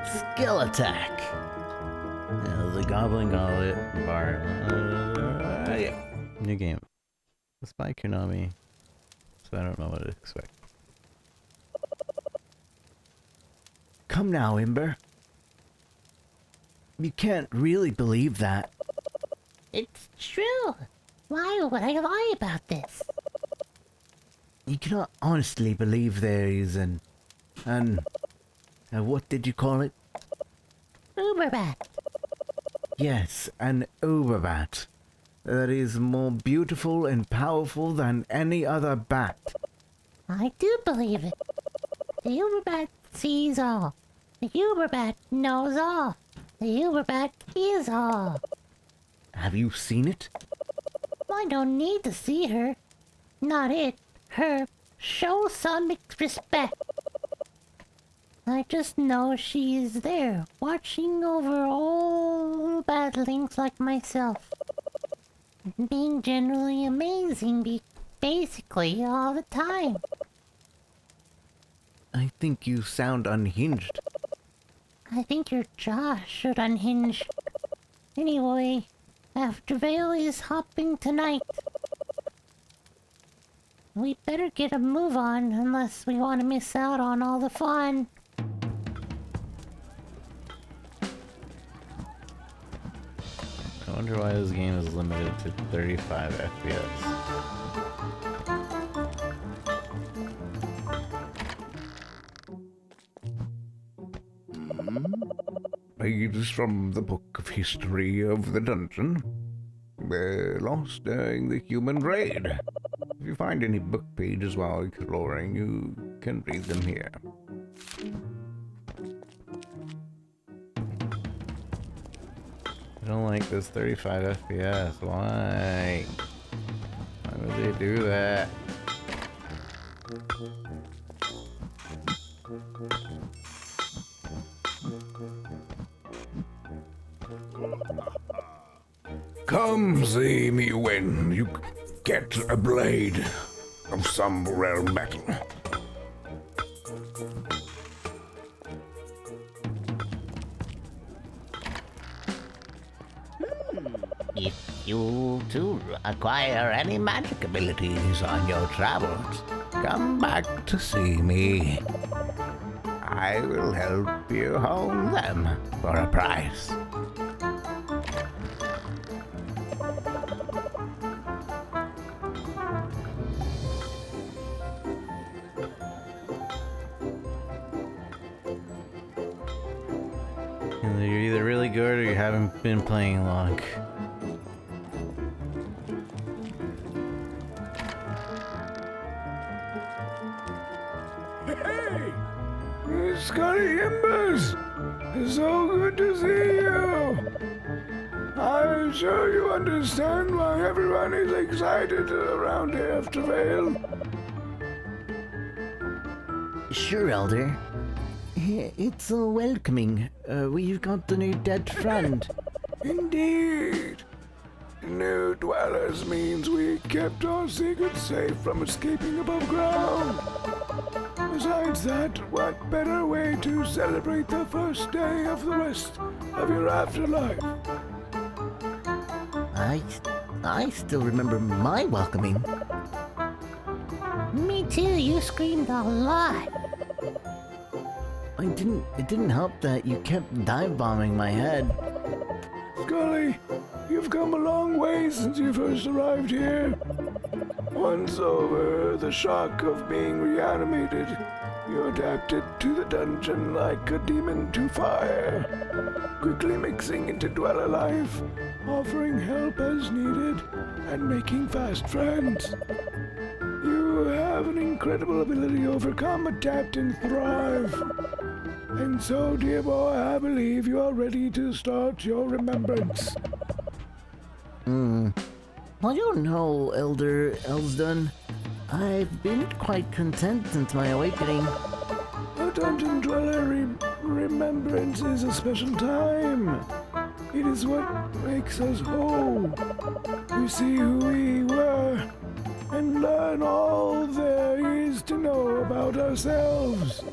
Skelattack. The Goblin Gauntlet Bar. Yeah. New game. It's by Konami, so I don't know what to expect. Come now, Ember. You can't really believe that. It's true. Why would I lie about this? You cannot honestly believe there is what did you call it? Uberbat. Yes, an Uberbat. That is more beautiful and powerful than any other bat. I do believe it. The Uberbat sees all. The Uberbat knows all. The Uberbat is all. Have you seen it? I don't need to see her. Not it. Her. Show some respect. I just know she is there, watching over all batlings like myself. Being generally amazing basically all the time. I think you sound unhinged. I think your jaw should unhinge. Anyway, After Vale is hopping tonight. We better get a move on unless we want to miss out on all the fun. I wonder why this game is limited to 35 FPS. Pages from the Book of History of the Dungeon were lost during the human raid. If you find any book pages while exploring, you can read them here. I don't like this 35 FPS. Why? Why would they do that? Come see me when you get a blade of some rare metal. If you too acquire any magic abilities on your travels, come back to see me. I will help you hone them for a price. And you're either really good or you haven't been playing long. Hey! Scotty Embers! It's so good to see you! I'm sure you understand why everyone is excited around here after Vale. Sure, Elder. It's so welcoming. We've got a new dead friend. Indeed. New dwellers means we kept our secrets safe from escaping above ground. Besides that, what better way to celebrate the first day of the rest of your afterlife? I still remember my welcoming. Me too, you screamed a lot. It didn't help that you kept dive bombing my head. Scully, you've come a long way since you first arrived here. Once over the shock of being reanimated, you adapted to the dungeon like a demon to fire, quickly mixing into dweller life, offering help as needed, and making fast friends. You have an incredible ability to overcome, adapt, and thrive. And so, dear boy, I believe you are ready to start your remembrance. I don't know, Elder Elsdon. I've been quite content since my awakening. A dungeon dweller remembrance is a special time. It is what makes us whole. We see who we were and learn all there is to know about ourselves.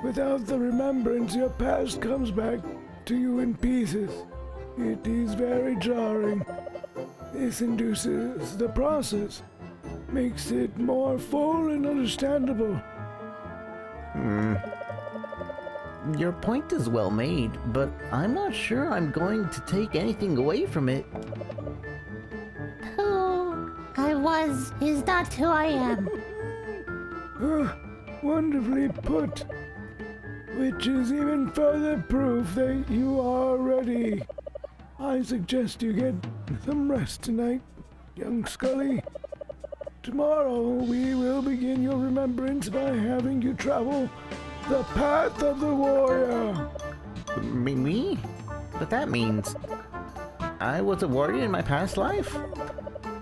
Without the remembrance, your past comes back to you in pieces. It is very jarring. This induces the process, makes it more full and understandable. Your point is well made, but I'm not sure I'm going to take anything away from it. Who I was is not who I am. Wonderfully put. Which is even further proof that you are ready. I suggest you get some rest tonight, young Scully. Tomorrow we will begin your remembrance by having you travel the path of the warrior. Me? But that means I was a warrior in my past life?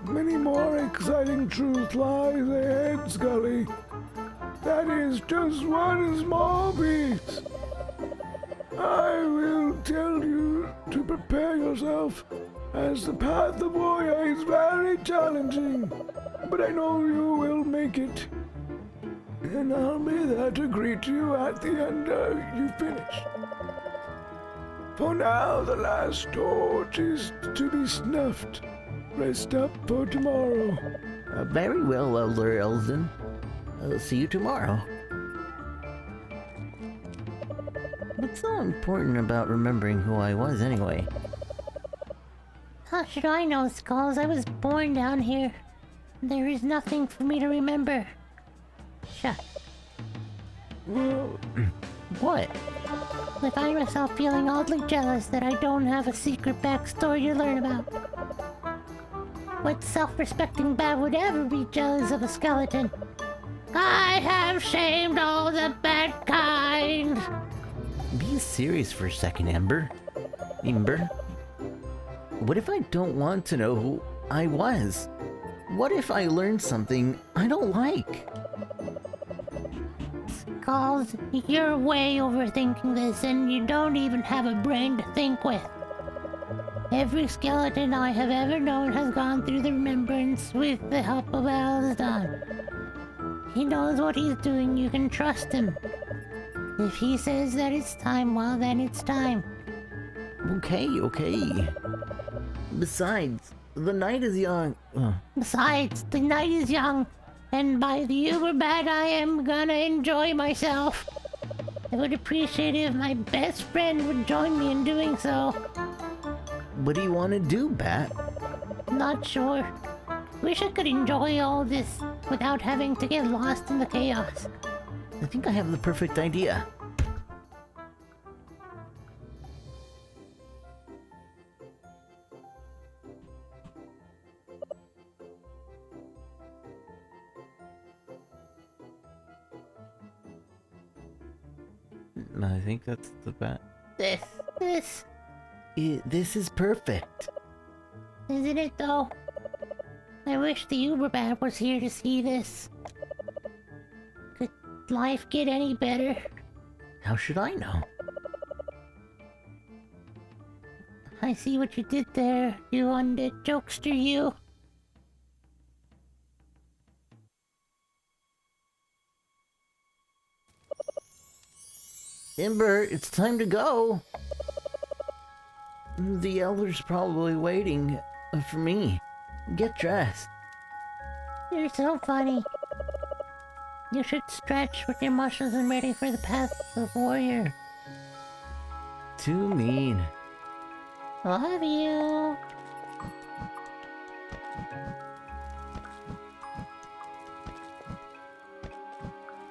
Many more exciting truths lies ahead, Scully. That is just one small piece. I will tell you to prepare yourself, as the path of warrior is very challenging, but I know you will make it. And I'll be there to greet you at the end you finish. For now, the last torch is to be snuffed. Rest up for tomorrow. Very well, Elder Elsden. I'll see you tomorrow. What's so important about remembering who I was anyway? How should I know, Skulls? I was born down here. There is nothing for me to remember. Shut. Well, What? I find myself feeling oddly jealous that I don't have a secret backstory to learn about. What self-respecting bat would ever be jealous of a skeleton? I have shamed all the bad kind. Be serious for a second, Ember. What if I don't want to know who I was? What if I learned something I don't like? Skulls, you're way overthinking this and you don't even have a brain to think with. Every skeleton I have ever known has gone through the remembrance with the help of Alston. He knows what he's doing, you can trust him. If he says that it's time, well then it's time. Okay. Besides, the night is young. Besides, the night is young, and by the uber bad I am gonna enjoy myself. I would appreciate it if my best friend would join me in doing so. What do you want to do, Bat? Not sure. Wish I could enjoy all this without having to get lost in the chaos. I think I have the perfect idea. I think that's the bat. This, This is perfect. isn't it though? I wish the Uberbat was here to see this. Could life get any better? How should I know? I see what you did there, you undead jokester, you. Ember, it's time to go. The elder's probably waiting for me. Get dressed. You're so funny. You should stretch with your muscles and ready for the path of the warrior. Too mean. Love you.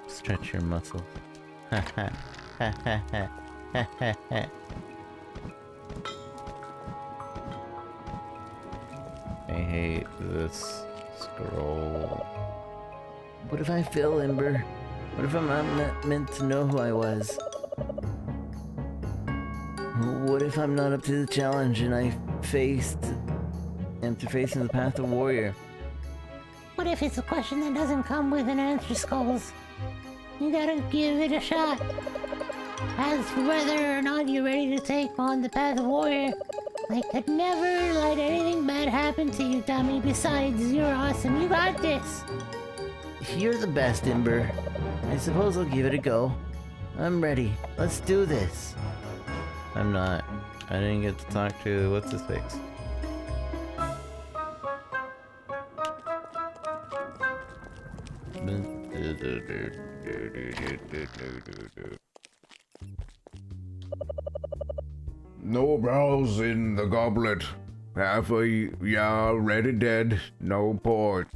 Stretch your muscles. Ha ha ha ha ha ha ha ha. I hate this scroll. What if I fail, Ember? What if I'm not meant to know who I was? What if I'm not up to the challenge and after facing the path of warrior? What if it's a question that doesn't come with an answer, Skulls? You gotta give it a shot. As for whether or not you're ready to take on the path of warrior, I could never let anything bad happen to you, dummy. Besides, you're awesome. You got this. You're the best, Ember. I suppose I'll give it a go. I'm ready. Let's do this. I'm not. I didn't get to talk to what's his face. No barrels in the goblet. Half a ya ready dead, no port.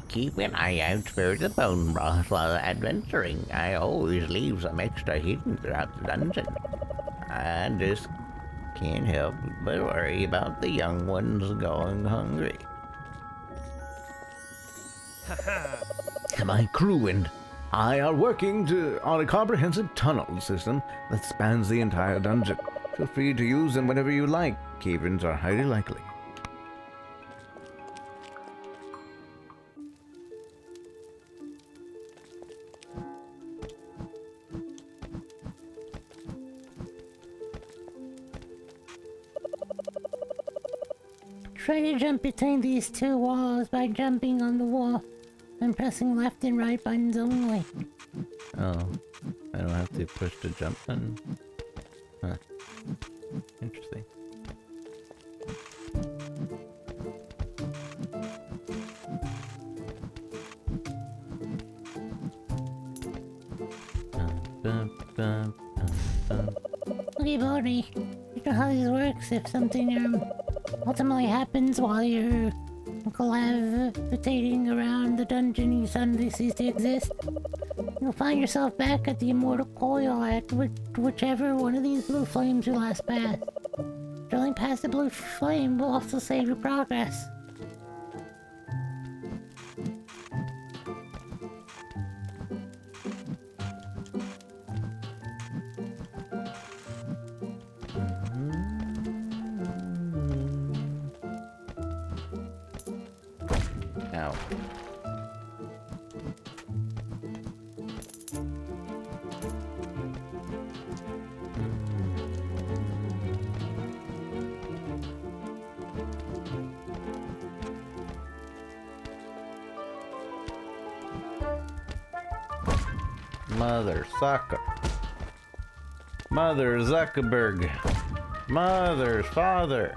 Keep an eye out for the bone broth while adventuring. I always leave some extra hidden throughout the dungeon. I just can't help but worry about the young ones going hungry. My crew and I are working on a comprehensive tunnel system that spans the entire dungeon. Feel free to use them whenever you like. Cave-ins are highly likely. Try to jump between these two walls by jumping on the wall and pressing left and right buttons only. Oh, I don't have to push the jump button? Huh. Interesting. Okay, Bodhi, you know how this works. If something ultimately happens while you're cohabitating around the dungeon, you suddenly cease to exist, you'll find yourself back at the immortal coil at whichever one of these blue flames you last passed. Drilling past the blue flame will also save your progress. Ow. Mother sucker. Mother Zuckerberg. Mother's father.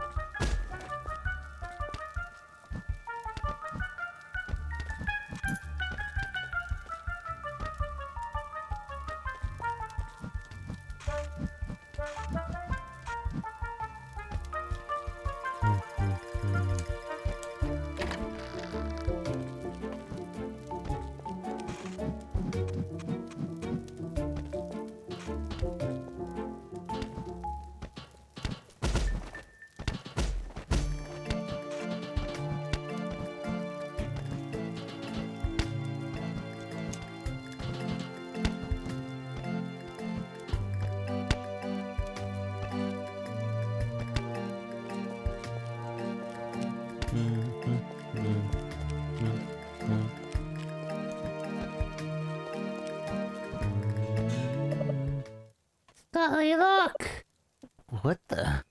Golly, look! What the?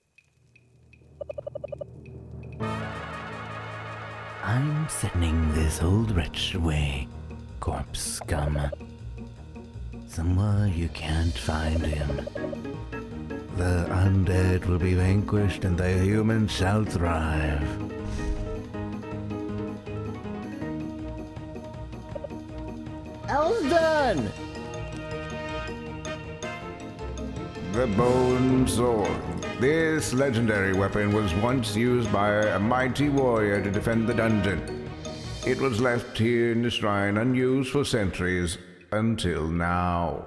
I'm sending this old wretch away, corpse scum. Somewhere you can't find him. The undead will be vanquished and the humans shall thrive. All's done! The Bone Sword. This legendary weapon was once used by a mighty warrior to defend the dungeon. It was left here in the shrine unused for centuries, until now.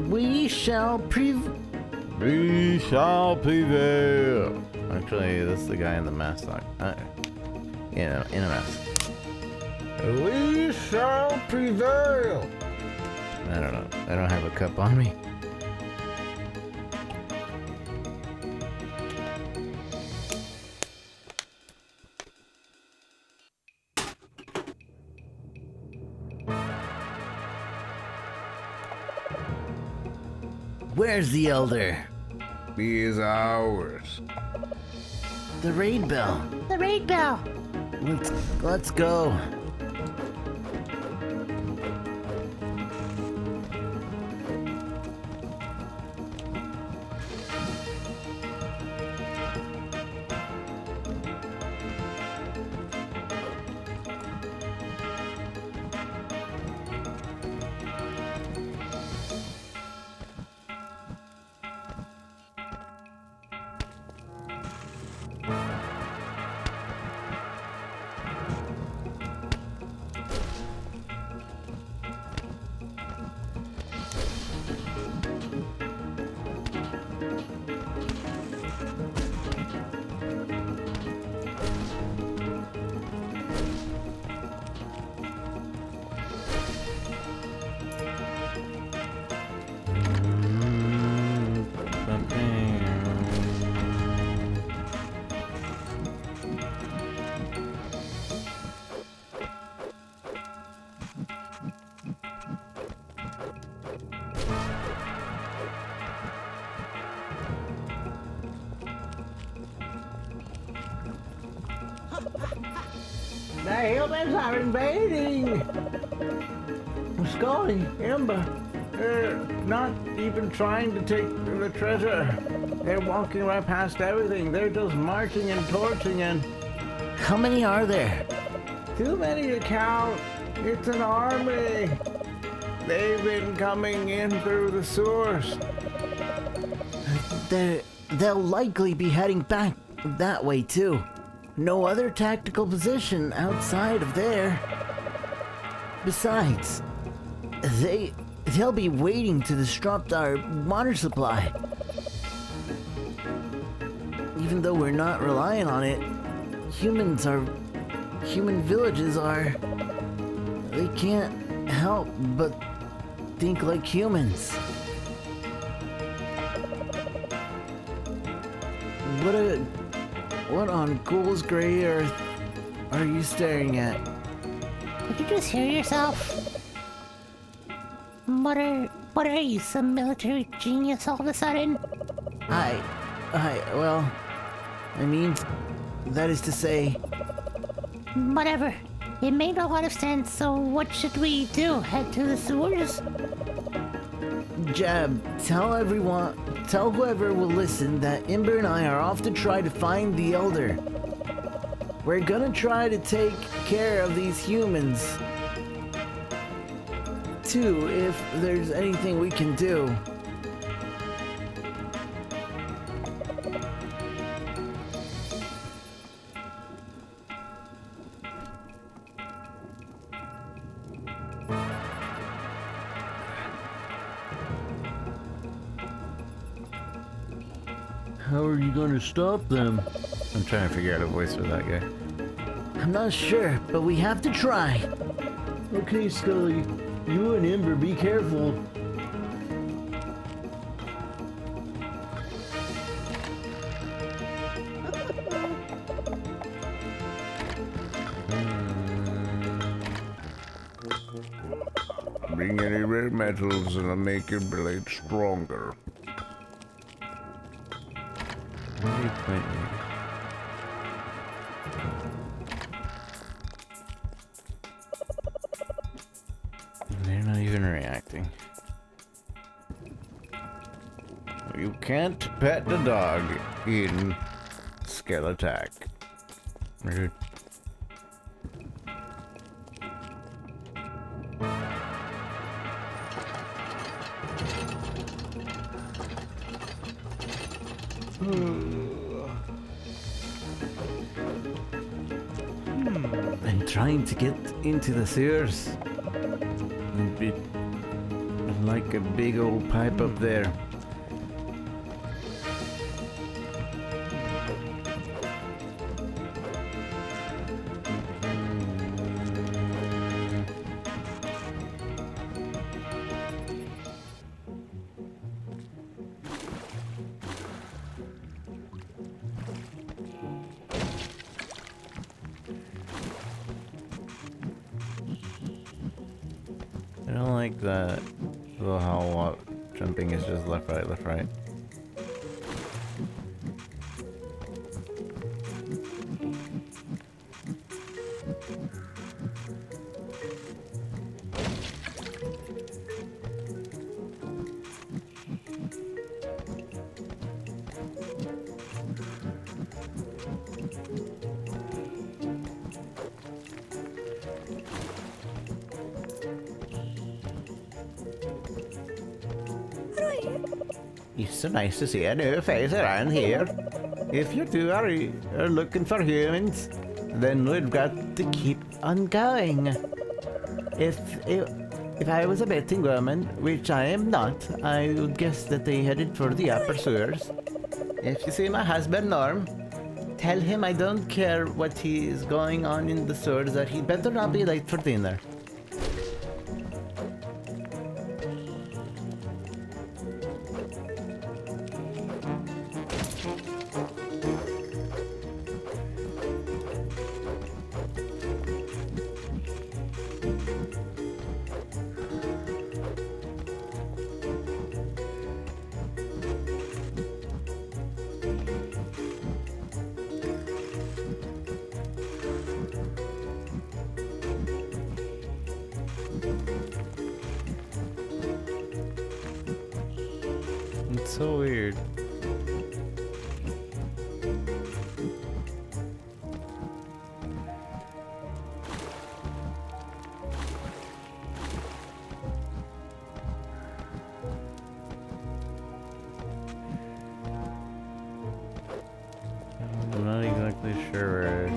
We shall prevail. Actually, this is the guy in the mask. In a mask. We shall prevail. I don't know. I don't have a cup on me. Where's the Elder? He is ours. The raid bell. The raid bell. Let's go. The humans are invading! Scully, Ember, they're not even trying to take the treasure. They're walking right past everything. They're just marching and torching and... How many are there? Too many to count. It's an army. They've been coming in through the sewers. They'll likely be heading back that way too. No other tactical position outside of there. Besides, they'll be waiting to disrupt our water supply. Even though we're not relying on it, human villages are... They can't help but think like humans. What on Ghoul's gray earth are you staring at? Did you just hear yourself? What are you, some military genius all of a sudden? Well, I mean, that is to say... Whatever. It made a lot of sense, so what should we do? Head to the sewers? Jab, tell whoever will listen that Ember and I are off to try to find the Elder. We're gonna try to take care of these humans. Too, if there's anything we can do. How are you going to stop them? I'm trying to figure out a voice for that guy. I'm not sure, but we have to try. Okay, Scully. You and Ember, be careful. Bring any rare metals and I'll make your blade stronger. Where are you pointing? They're not even reacting. You can't pet the dog in Skelattack. Rude. I'm trying to get into the sewers. And be like a big old pipe up there. I don't like that the Jumping is just left, right, left, right. It's so nice to see a new face around here. If you two are looking for humans, then we've got to keep on going. If I was a betting woman, which I am not, I would guess that they headed for the upper sewers. If you see my husband Norm, tell him I don't care what he is going on in the sewers, that he better not be late for dinner. It's so weird. I'm not exactly sure where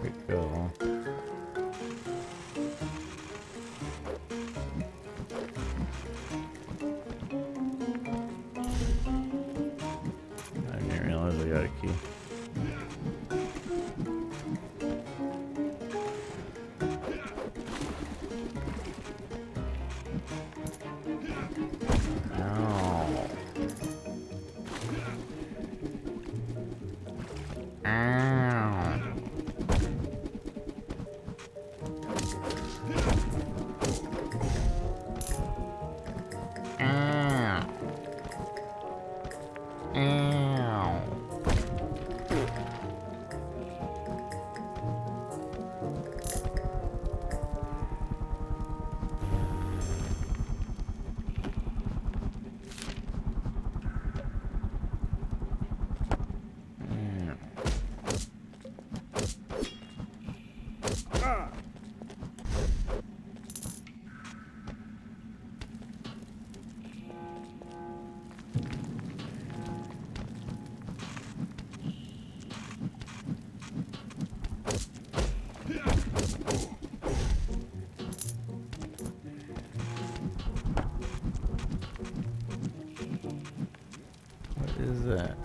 to go. I didn't realize I got a key. Ow. Ow. Ow. Ow. What is that?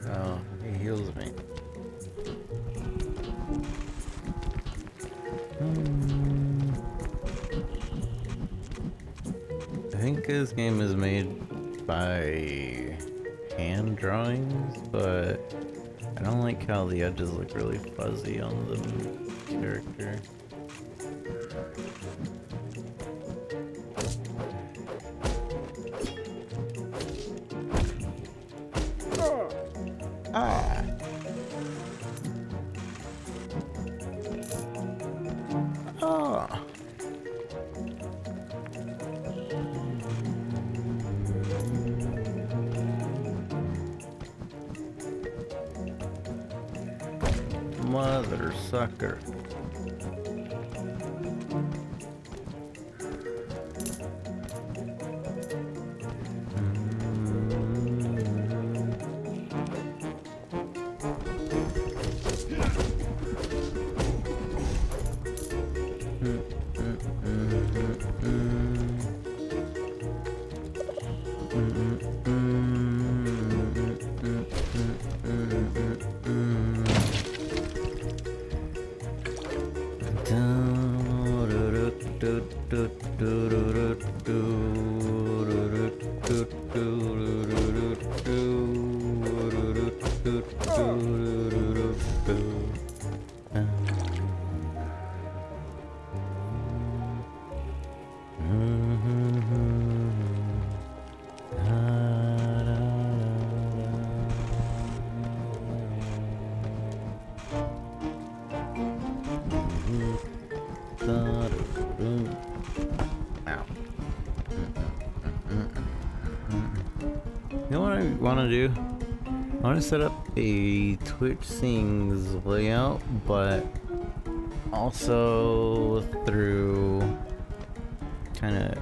Oh, he heals me. I think this game is made by hand drawings, but I don't like how the edges look really fuzzy on the character. Ah. Oh. Mother sucker. You know what I want to do? I want to set up a Twitch Sings layout, but also through kind of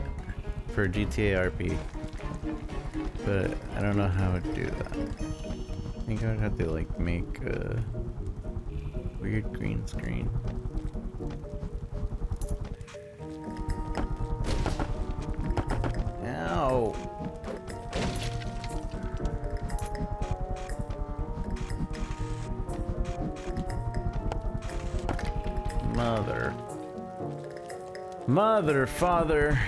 for GTA RP. But I don't know how to do that. I think I would have to like make a weird green screen. Ow! Mother, father.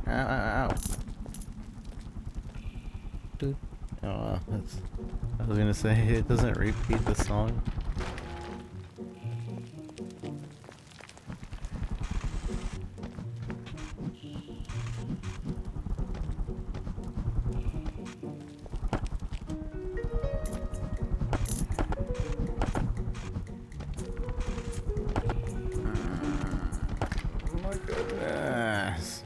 Ow. Dude. Oh, I was gonna say it doesn't repeat the song. Oh my goodness.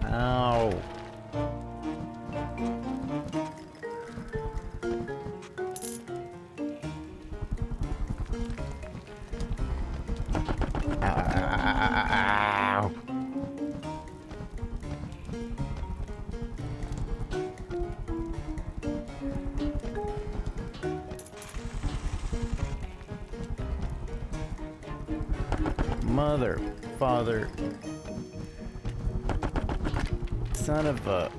Ow. Ow. Mother, father, son of a...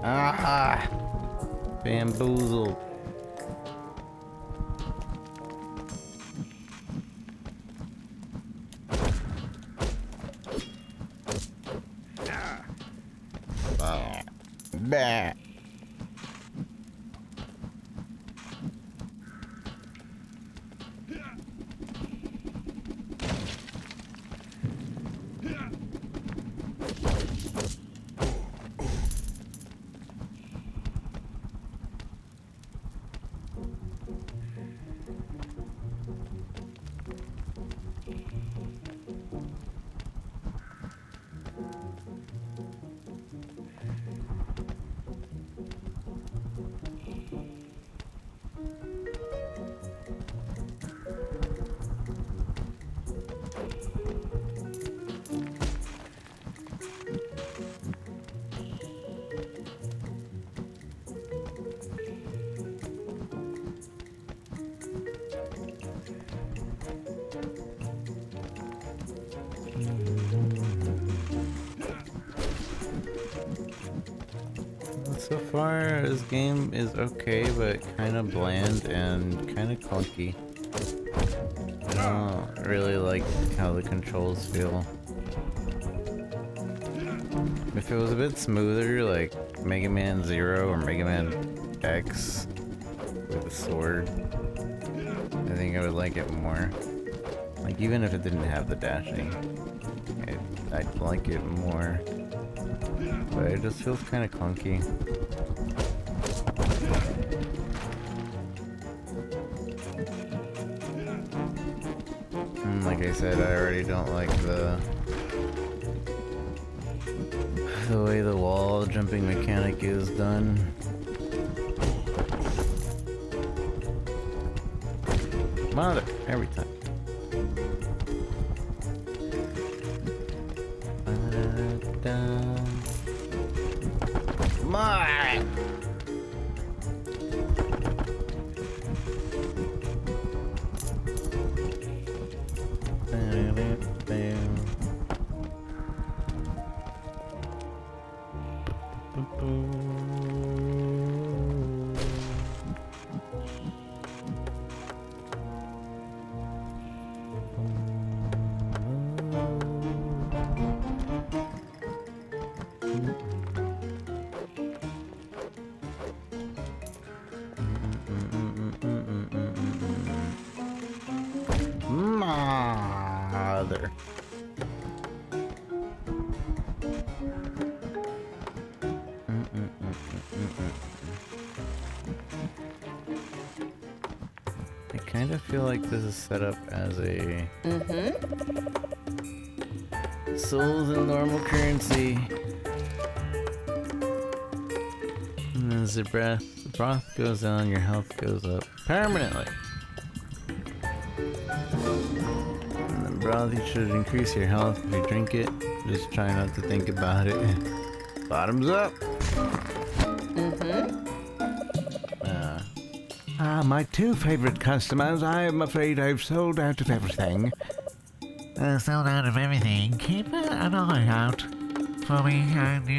Ah! Bamboozled. Bah. So far, this game is okay, but kind of bland and kind of clunky. I don't really like how the controls feel. If it was a bit smoother, like Mega Man 0 or Mega Man X with a sword, I think I would like it more. Like, even if it didn't have the dashing, I'd like it more. But it just feels kind of clunky. And like I said, I already don't like the way the wall jumping mechanic is done. Mother, every time. My. Mother. I kind of feel like this is set up as a souls in normal currency. And as the broth goes down, your health goes up permanently. And then broth, you should increase your health if you drink it. Just try not to think about it. Bottoms up. My two favorite customers. I'm afraid I've sold out of everything. Sold out of everything. Keep an eye out for me and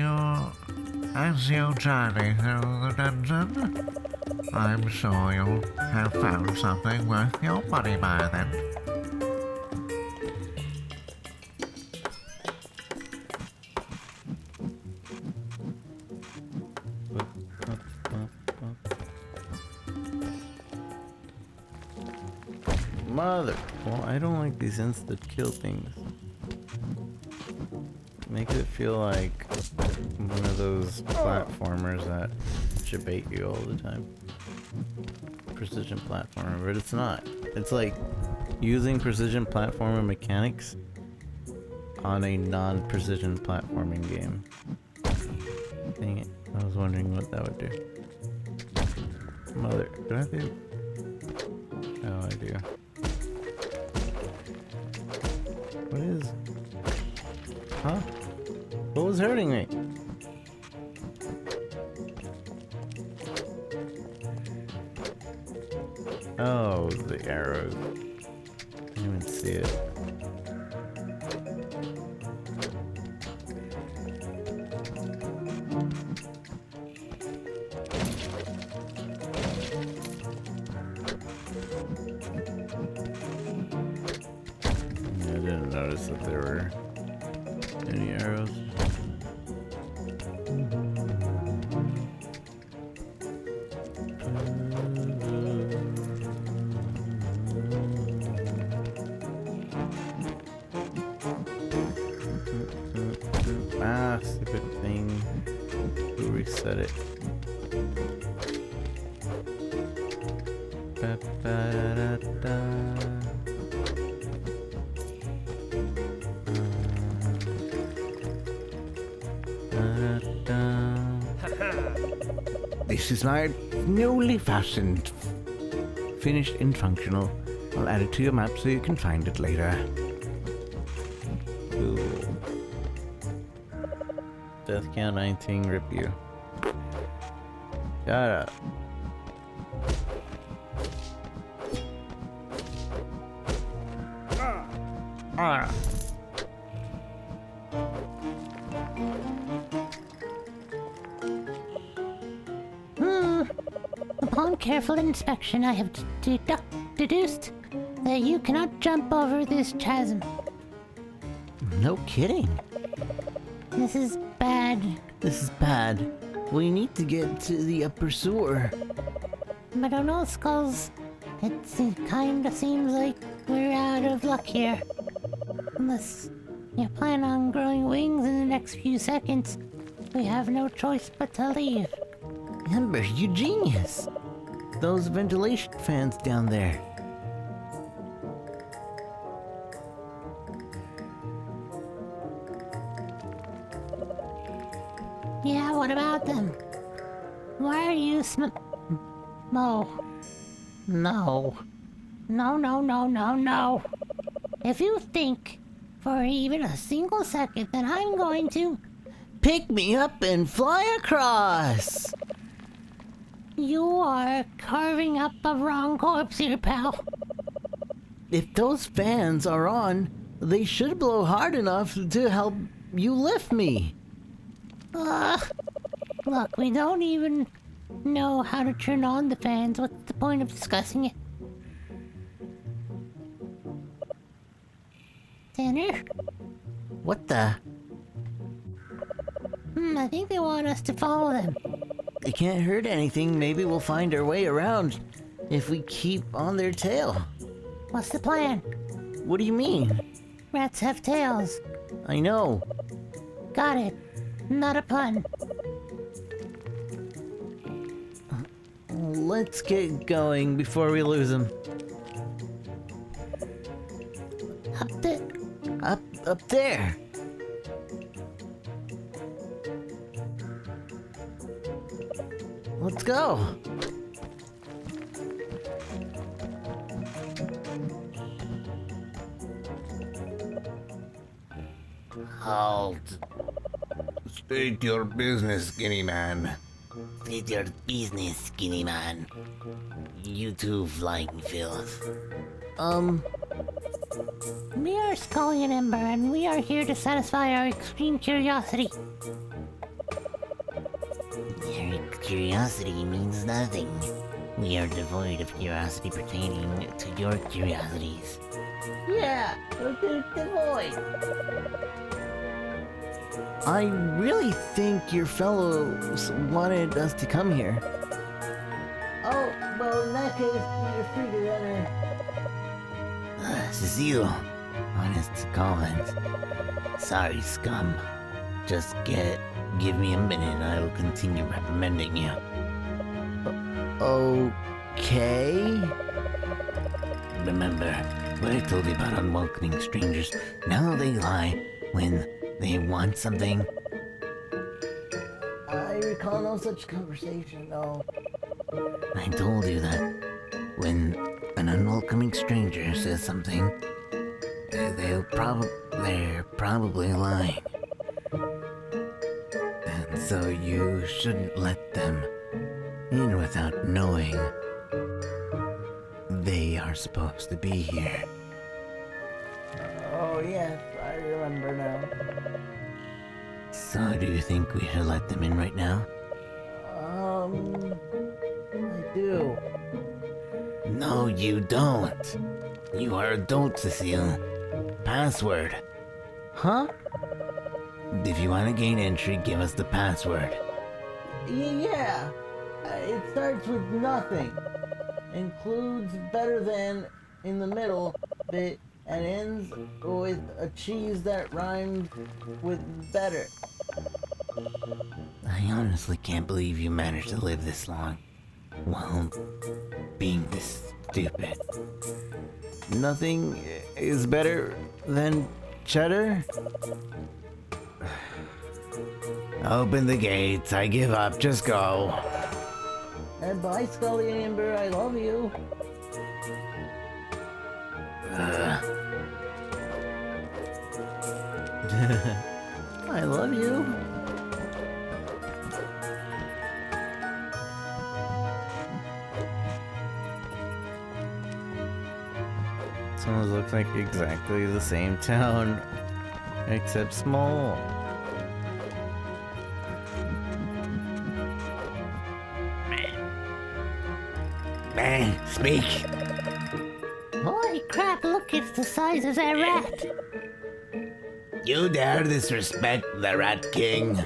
as you journey through the dungeon. I'm sure you'll have found something worth your money by then. Mother. Well, I don't like these insta-kill things. Makes it feel like one of those platformers that should bait you all the time. Precision platformer, but it's not. It's like using precision platformer mechanics on a non-precision platforming game. Dang it. I was wondering what that would do. Mother. Do I have to? Oh, I do. What is? Huh? What was hurting me? Oh, the arrows. I didn't even see it. I didn't notice that there were any arrows. Ah, stupid thing. Who reset it? Ba-ba-da-da. This is my newly fastened, finished and functional. I'll add it to your map so you can find it later. Cool. Death count 19, rip you. Shut up. Ah. Upon careful inspection, I have deduced that you cannot jump over this chasm. No kidding. This is bad. This is bad. We need to get to the upper sewer. I don't know, Skulls. It kinda seems like we're out of luck here. Unless you plan on growing wings in the next few seconds, we have no choice but to leave. Ember, you genius. Those ventilation fans down there. Yeah, what about them? Why are you No. No. No, no, no, no, no. If you think for even a single second that I'm going to... Pick me up and fly across! You are carving up a wrong corpse here, pal. If those fans are on, they should blow hard enough to help you lift me. Look, we don't even know how to turn on the fans. What's the point of discussing it? Tanner? What the? I think they want us to follow them. It can't hurt anything. Maybe we'll find our way around if we keep on their tail. What's the plan? What do you mean? Rats have tails. I know. Got it. Not a pun. Let's get going before we lose them. Up there. Let's go. Halt. State your business, skinny man. State your business, skinny man. You two flying filth. We are Scully and Ember, and we are here to satisfy our extreme curiosity. Your curiosity means nothing. We are devoid of curiosity pertaining to your curiosities. Yeah, the void. I really think your fellows wanted us to come here. Oh, well, in that case, you're free to enter. Cecile, honest comment. Sorry, scum. Just give me a minute and I will continue reprimanding you. Okay. Remember what I told you about unwelcoming strangers? Now they lie when they want something. I recall no such conversation, no. I told you that when an unwelcoming stranger says something, they're probably lying. And so you shouldn't let them in without knowing they are supposed to be here. Oh, yes, I remember now. So do you think we should let them in right now? I do. No, you don't. You are adult, Cecile. Password. Huh? If you want to gain entry, give us the password. Yeah. It starts with nothing. Includes better than in the middle bit and ends with a cheese that rhymes with better. I honestly can't believe you managed to live this long while being this stupid. Nothing is better than cheddar? Open the gates. I give up. Just go. And bye, Scully and Amber. I love you. I love you. This one looks like exactly the same town, except small. Speak. Holy crap, look, it's the size of that rat. You dare disrespect the Rat King?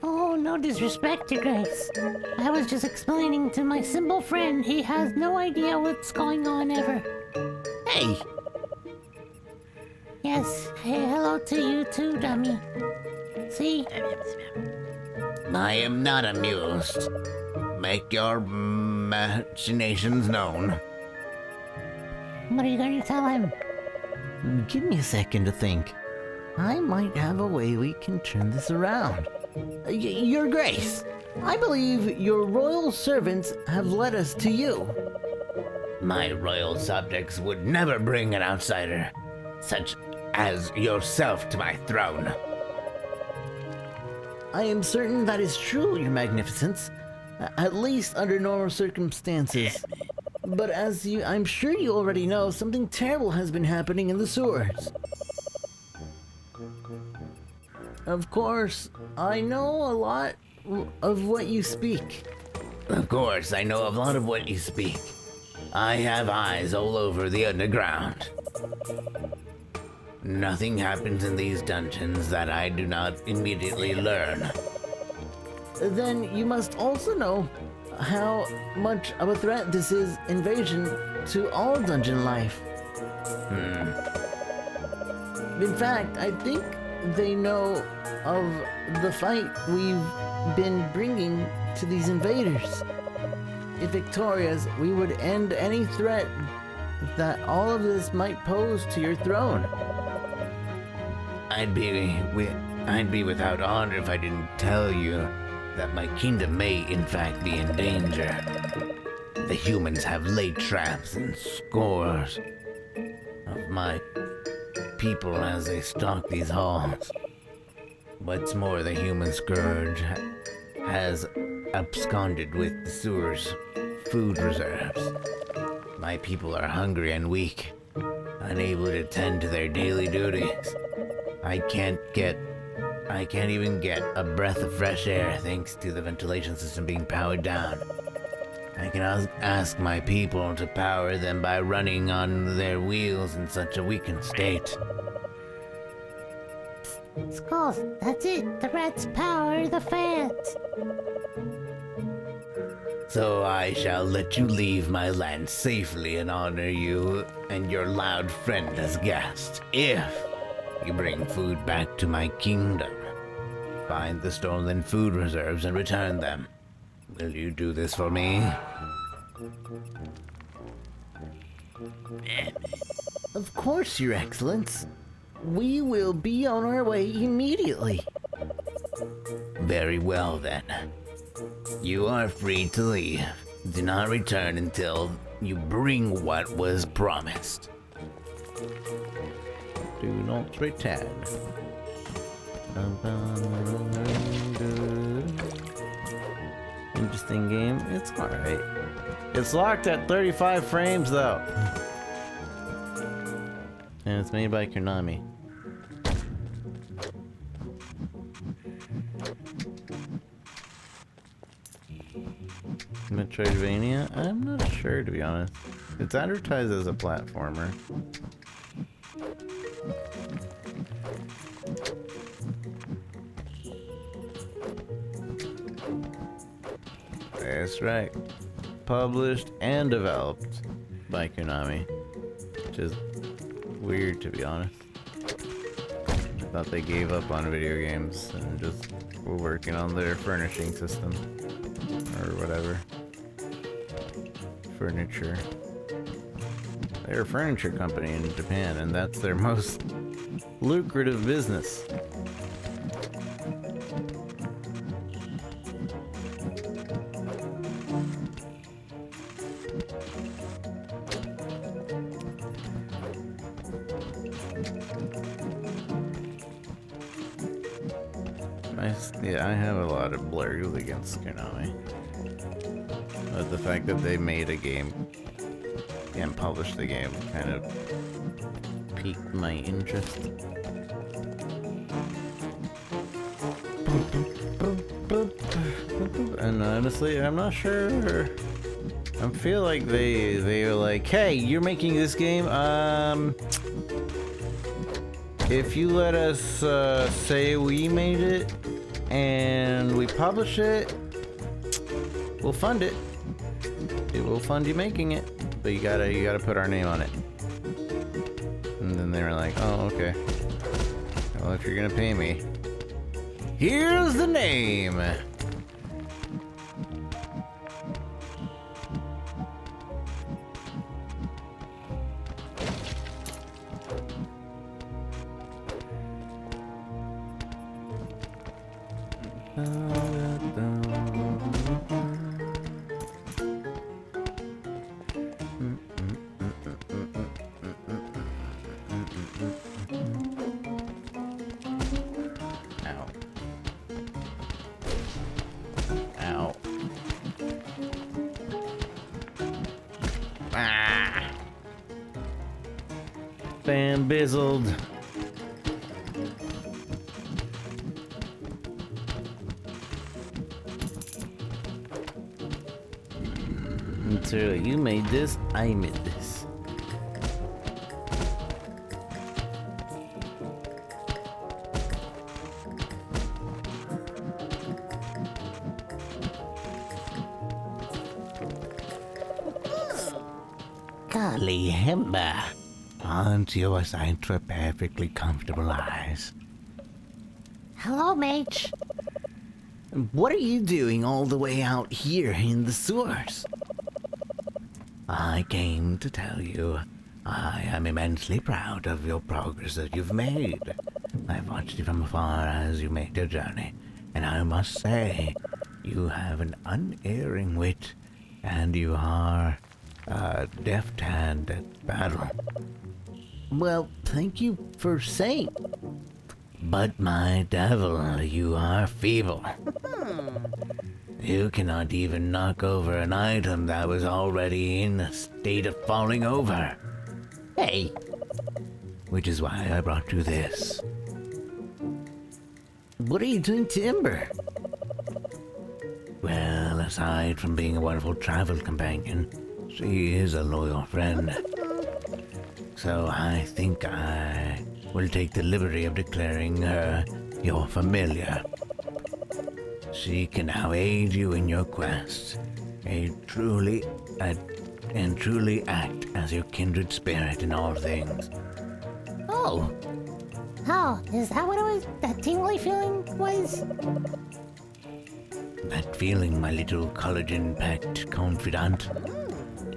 Oh, no disrespect, Your Grace. I was just explaining to my simple friend. He has no idea what's going on ever. Hey, Yes, hey, hello to you too, dummy. See? I am not amused. Make your machinations known. What are you going to tell him? Give me a second to think. I might have a way we can turn this around. Your Grace, I believe your royal servants have led us to you. My royal subjects would never bring an outsider, such as yourself, to my throne. I am certain that is true, Your Magnificence. At least under normal circumstances. But I'm sure you already know, something terrible has been happening in the sewers. Of course, I know a lot of what you speak. Of course, I know a lot of what you speak. I have eyes all over the underground. Nothing happens in these dungeons that I do not immediately learn. Then you must also know how much of a threat this is invasion to all dungeon life. In fact, I think they know of the fight we've been bringing to these invaders. If victorious, we would end any threat that all of this might pose to your throne. I'd be without honor if I didn't tell you that my kingdom may in fact be in danger. The humans have laid traps and scores of my people as they stalk these halls. What's more, the human scourge has absconded with the sewers' food reserves. My people are hungry and weak, unable to tend to their daily duties. I can't even get a breath of fresh air thanks to the ventilation system being powered down. I can ask my people to power them by running on their wheels in such a weakened state. Skulls, that's it. The rats power the fans. So I shall let you leave my land safely and honor you and your loud friend as guest, if you bring food back to my kingdom. Find the stolen food reserves and return them. Will you do this for me? Of course, Your Excellence. We will be on our way immediately. Very well then. You are free to leave. Do not return until you bring what was promised. Do not return. Interesting game. It's alright. It's locked at 35 frames though. And it's made by Konami. Metroidvania? I'm not sure, to be honest. It's advertised as a platformer. That's right. Published and developed by Konami. Which is weird, to be honest. I thought they gave up on video games and just were working on their furnishing system. Or whatever. Furniture. They're a furniture company in Japan, and that's their most lucrative business. Yeah, I have a lot of blurs against Konami. But the fact that they made a game and published the game kind of piqued my interest. And honestly, I'm not sure I feel like they were like, hey, you're making this game. If you let us say we made it and we publish it, we'll fund it. It will fund you making it, but you gotta put our name on it. And then they were like, oh, okay. Well, if you're gonna pay me, here's the name. Ow. Ow. Ah! Bambizzled. So you made this, I made this. Golly, Himba. Aren't you a sight for perfectly comfortable eyes? Hello, Mage. What are you doing all the way out here in the sewers? I came to tell you I am immensely proud of your progress that you've made. I've watched you from afar as you made your journey, and I must say, you have an unerring wit, and you are a deft hand at battle. Well, thank you for saying. But my devil, you are feeble. You cannot even knock over an item that was already in a state of falling over. Hey. Which is why I brought you this. What are you doing to Ember? Well, aside from being a wonderful travel companion, she is a loyal friend. So I think I will take the liberty of declaring her your familiar. She can now aid you in your quest, and truly act as your kindred spirit in all things. Oh. Oh, is that what it was? That tingly feeling was? That feeling, my little collagen-packed confidant,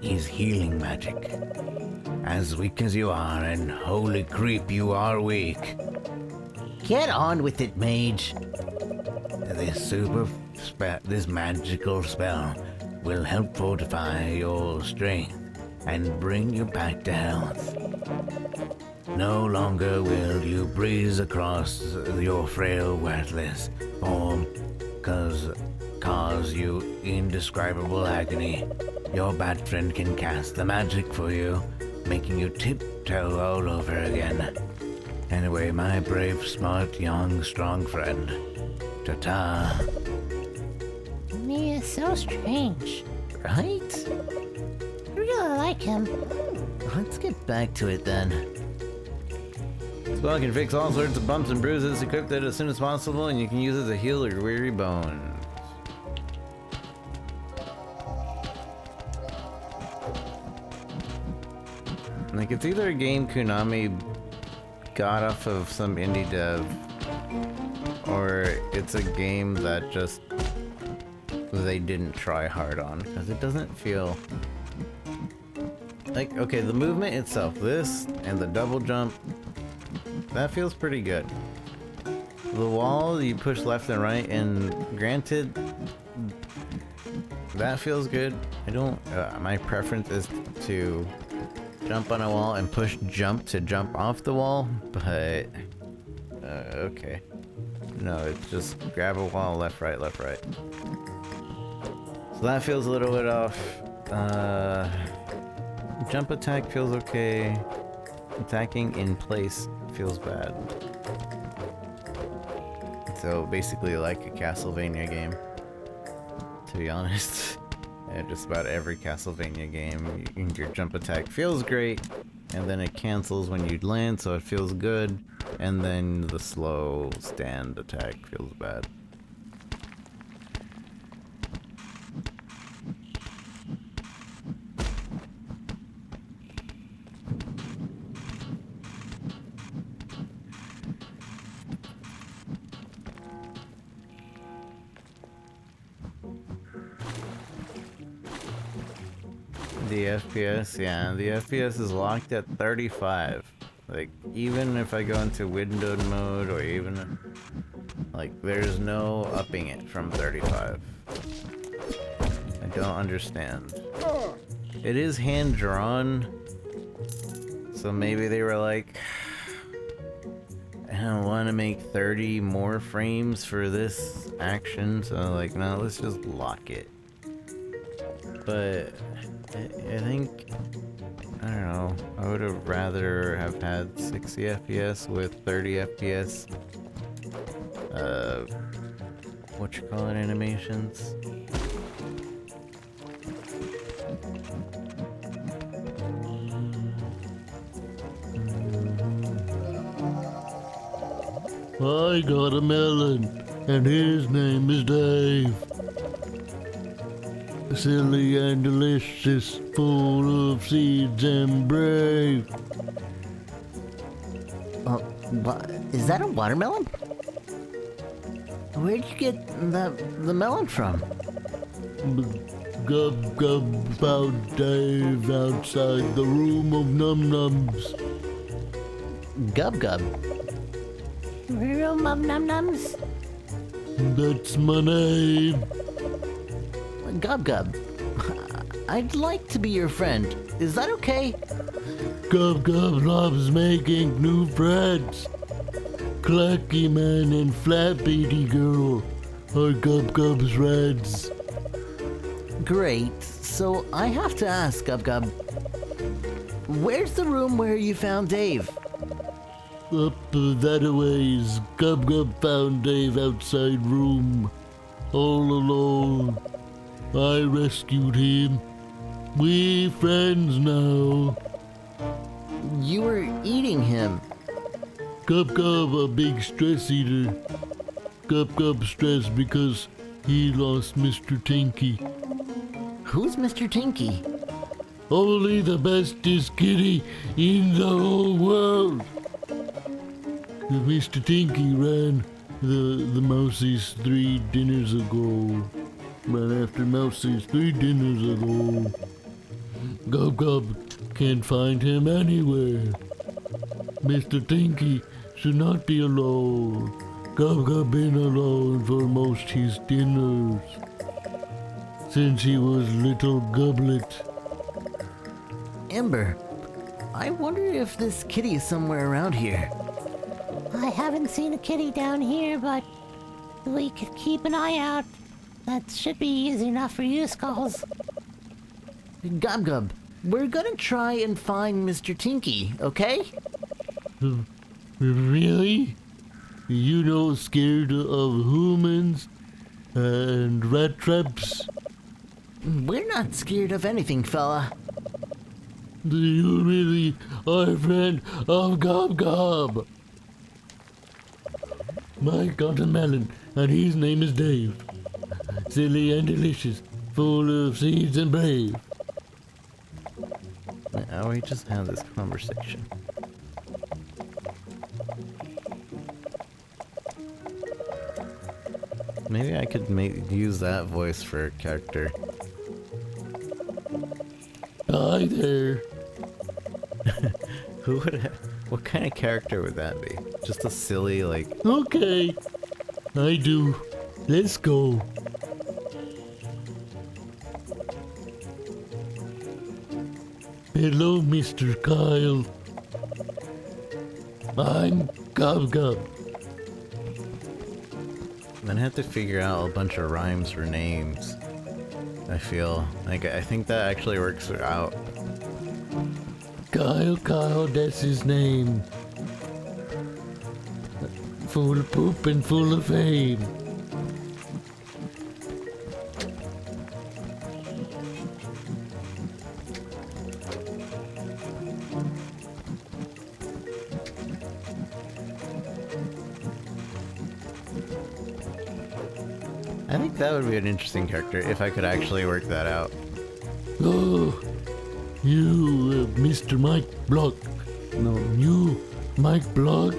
is healing magic. As weak as you are, and holy creep, you are weak. Get on with it, Mage. This magical spell will help fortify your strength and bring you back to health. No longer will you breeze across your frail, worthless form, cause you indescribable agony. Your bat friend can cast the magic for you, making you tiptoe all over again. Anyway, my brave, smart, young, strong friend, ta-ta. He is so strange, right? I really like him. Let's get back to it then. This spell can fix all sorts of bumps and bruises. Equip it as soon as possible, and you can use it to heal your weary bones. Like, it's either a game Konami got off of some indie dev, or it's a game that just they didn't try hard on, because it doesn't feel like, okay, the movement itself, this and the double jump, that feels pretty good. The wall, you push left and right, and granted, that feels good. I don't, my preference is to jump on a wall and push jump to jump off the wall, but okay. No, it's just grab a wall, left, right, left, right. So that feels a little bit off. Jump attack feels okay. Attacking in place feels bad. So basically like a Castlevania game, to be honest. Yeah, just about every Castlevania game, your jump attack feels great, and then it cancels when you land, so it feels good, and then the slow stand attack feels bad. The FPS, yeah, the FPS is locked at 35. Like, even if I go into windowed mode, or even, like, there's no upping it from 35. I don't understand. It is hand-drawn, so maybe they were like, I don't want to make 30 more frames for this action, so like, no, let's just lock it. But I think, I don't know, I would have rather have had 60 FPS with 30 FPS, animations. I got a melon, and his name is Dave. Silly and delicious, full of seeds and brave. What? Is that a watermelon? Where'd you get the melon from? Gub Gub found Dave outside the room of Num Nums. Gub Gub. Room of Num Nums? That's my name. Gub Gub. I'd like to be your friend. Is that okay? Gub Gub loves making new friends. Clacky Man and Flat Beady Girl are Gub Gub's friends. Great. So I have to ask, Gub Gub. Where's the room where you found Dave? Up that a ways, Gub Gub found Dave outside room, all alone. I rescued him. We friends now. You were eating him. Gub Gub a big stress eater. Gub Gub stressed because he lost Mr. Tinky. Who's Mr. Tinky? Only the bestest kitty in the whole world. Mr. Tinky ran the Mousies 3 dinners ago. Ran after Mousies 3 dinners ago. Gub Gub can't find him anywhere. Mr. Tinky should not be alone. Gub Gub been alone for most his dinners. Since he was little Gublet. Ember, I wonder if this kitty is somewhere around here. I haven't seen a kitty down here, but we could keep an eye out. That should be easy enough for you, Skulls. Gub Gub, we're gonna try and find Mr. Tinky, okay? Really? You know, scared of humans and rat traps? We're not scared of anything, fella. You really are a friend of Gub Gub. I got a melon, and his name is Dave. Silly and delicious, full of seeds and brave. Now we just had this conversation. Maybe I could use that voice for a character. Hi there. Who would have, what kind of character would that be? Just a silly, like, Okay, I do. Let's go. Hello, Mr. Kyle. I'm Gub Gub. I'd have to figure out a bunch of rhymes for names. I feel like, I think that actually works out. Kyle, that's his name. Full of poop and full of fame. I think that would be an interesting character if I could actually work that out. Oh, you, Mr. Mike Block. No, you, Mike Block.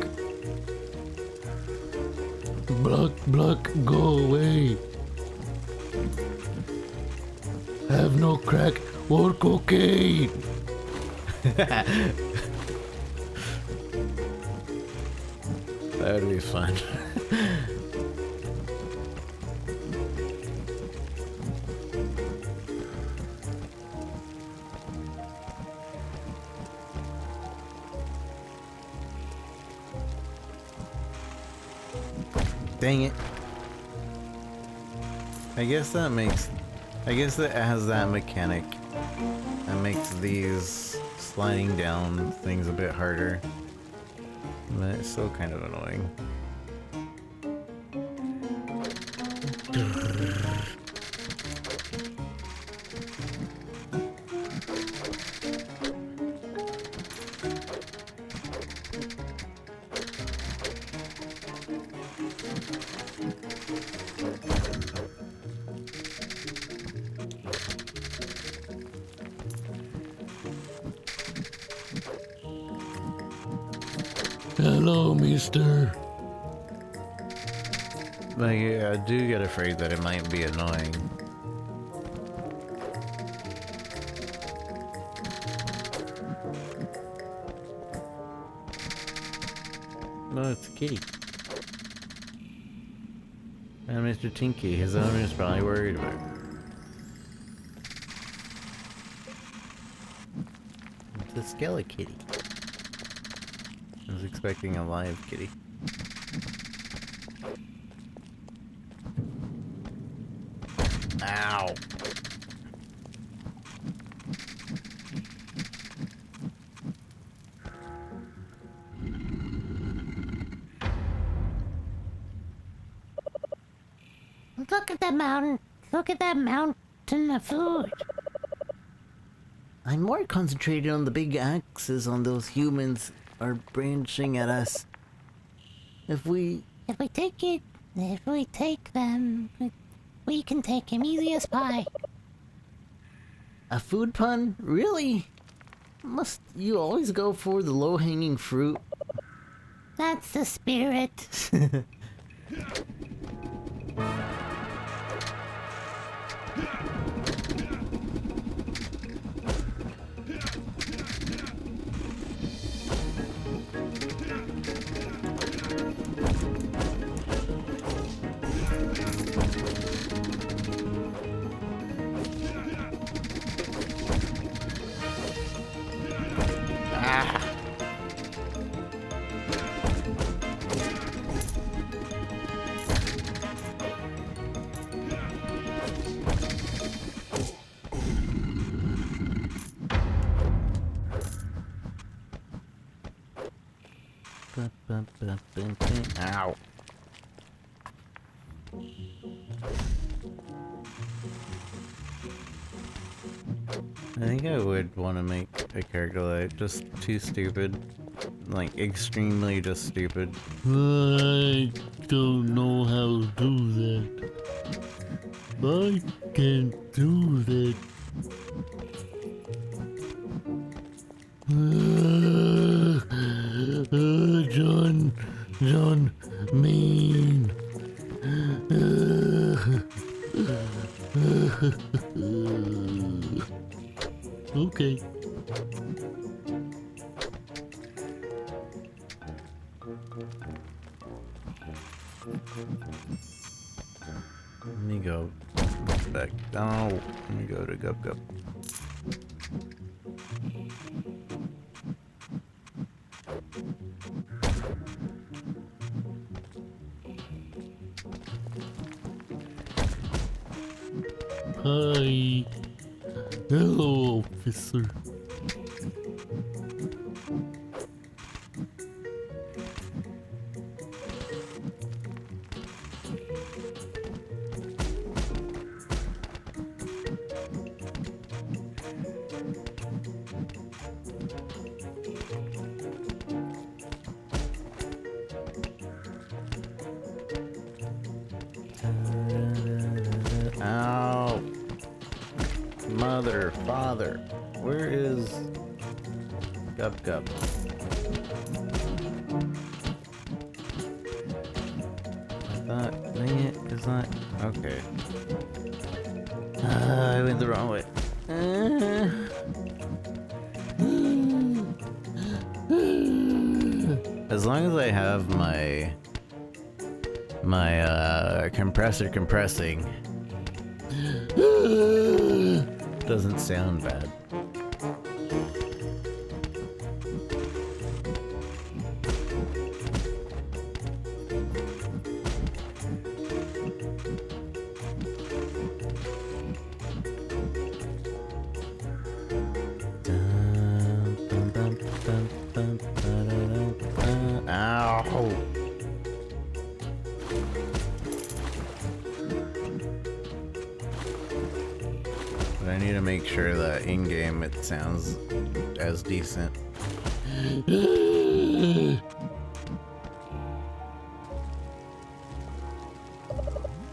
Block, go away. Have no crack or cocaine. That would be fun. Dang it. I guess that has that mechanic that makes these sliding down things a bit harder. But it's still kind of annoying. Hello, mister. Like, yeah, I do get afraid that it might be annoying. No, it's a kitty. And Mr. Tinky, his owner is probably worried about it. It's a Skelattack kitty. I was expecting a live kitty. Ow! Look at that mountain. Look at that mountain of food. I'm more concentrated on the big axes on those humans are branching at us. If we take them, we can take him easy as pie. A food pun? Really? Must you always go for the low-hanging fruit? That's the spirit. Ow. I think I would want to make a character like just too stupid. Like, extremely just stupid. I don't know how to do that. I can't do that. John, mean. Okay. Let me go back. Oh, let me go to Gup Gup. Hi. Hello, officer. mother, father. Where is Gub Gub? I thought, dang it, it's not. Okay. I went the wrong way. As long as I have my compressor compressing, doesn't sound bad. Ow. But I need to make sure that in-game it sounds as decent.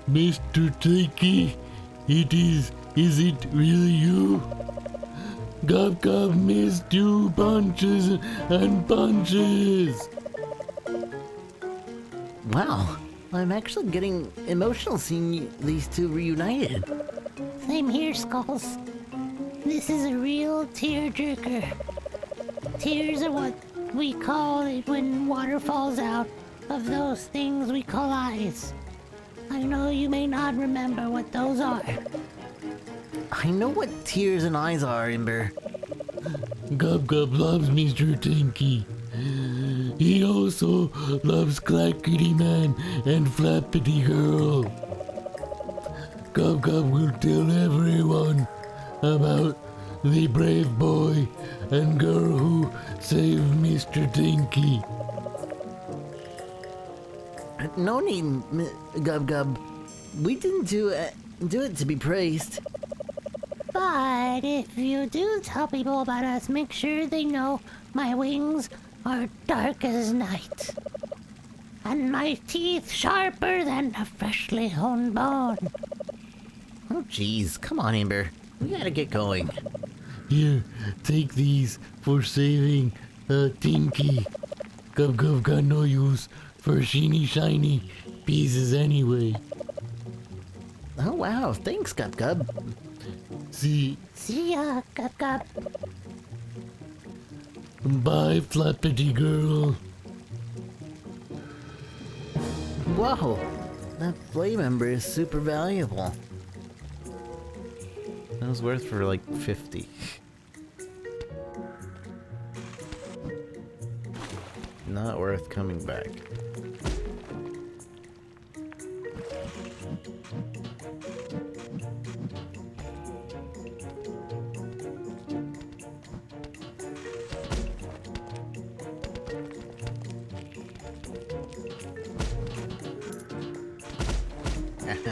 Mr. Tinky, is it really you? Gub Gub missed you bunches and bunches. Wow, I'm actually getting emotional seeing these two reunited. Same here, Skulls. This is a real tearjerker. Tears are what we call it when water falls out of those things we call eyes. I know you may not remember what those are. I know what tears and eyes are, Ember. Gub Gub loves Mr. Tinky. He also loves Clackety Man and Flappity Girl. Gub Gub will tell everyone about the brave boy and girl who saved Mr. Tinky. No need, Gub Gub. We didn't do it to be praised. But if you do tell people about us, make sure they know my wings are dark as night. And my teeth sharper than a freshly honed bone. Oh jeez, come on, Ember. We gotta get going. Here, take these for saving Tinky. Gub Gub got no use for sheeny shiny pieces anyway. Oh wow, thanks, Gub Gub. See, See ya, Gub Gub. bye, Flappity Girl. Whoa, that flame ember is super valuable. That was worth for like 50. Not worth coming back.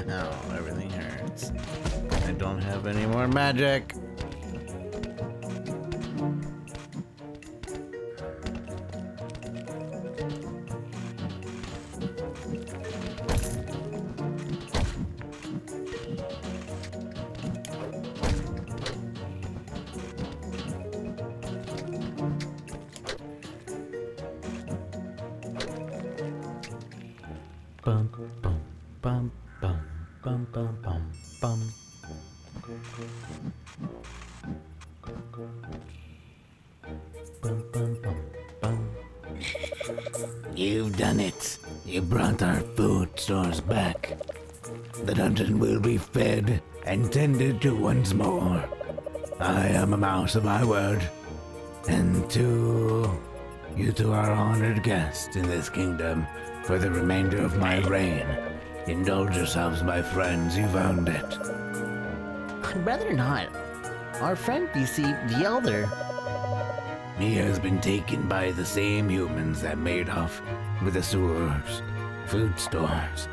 Ow, everything hurts. I don't have any more magic. Bum bum bum bum bum bum bum bum. Bum bum bum bum. You've done it. You brought our food stores back. The dungeon will be fed and tended to once more. I am a mouse of my word. And you two are honored guests in this kingdom for the remainder of my reign. Indulge yourselves, my friends. You've earned it. I'd rather not. Our friend, you see, the Elder. He has been taken by the same humans that made off with the sewers, food stores.